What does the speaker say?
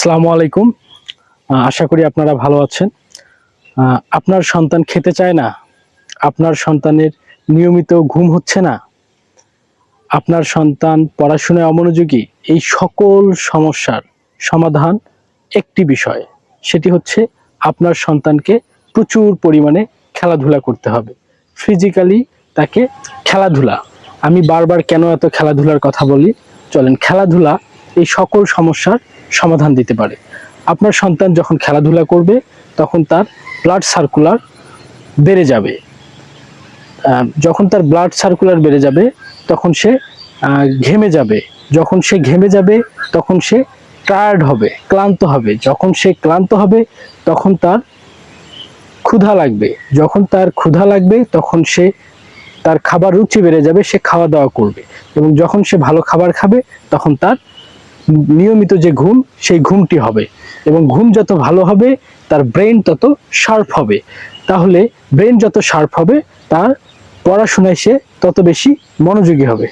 আসসালামু আলাইকুম। আশা করি আপনারা ভালো আছেন। আপনার সন্তান খেতে চায় না, আপনার সন্তানের নিয়মিত ঘুম হচ্ছে না, আপনার সন্তান পড়াশোনায় অমনোযোগী, এই সকল সমস্যার সমাধান একটি বিষয়। সেটি হচ্ছে আপনার সন্তানকে প্রচুর পরিমাণে খেলাধুলা করতে হবে। ফিজিক্যালি তাকে খেলাধুলা, আমি বারবার কেন এত খেলাধুলার কথা বলি, চলেন খেলাধুলা এই সকল সমস্যার সমাধান দিতে পারে। আপনার সন্তান যখন খেলাধুলা করবে তখন তার ব্লাড সার্কুলার বেড়ে যাবে। যখন তার ব্লাড সার্কুলার বেড়ে যাবে তখন সে ঘেমে যাবে। যখন সে ঘেমে যাবে তখন সে টায়ার্ড হবে, ক্লান্ত হবে। যখন সে ক্লান্ত হবে তখন তার ক্ষুধা লাগবে। যখন তার ক্ষুধা লাগবে তখন সে তার খাবার রুচি বেড়ে যাবে, সে খাওয়া দাওয়া করবে। এবং যখন সে ভালো খাবার খাবে তখন তার নিয়মিত যে ঘুম, সেই ঘুমটি হবে। এবং ঘুম যত ভালো হবে তার ব্রেন তত শার্প হবে। তাহলে ব্রেন যত শার্প হবে তার পড়াশোনায় সে তত বেশি মনোযোগী হবে।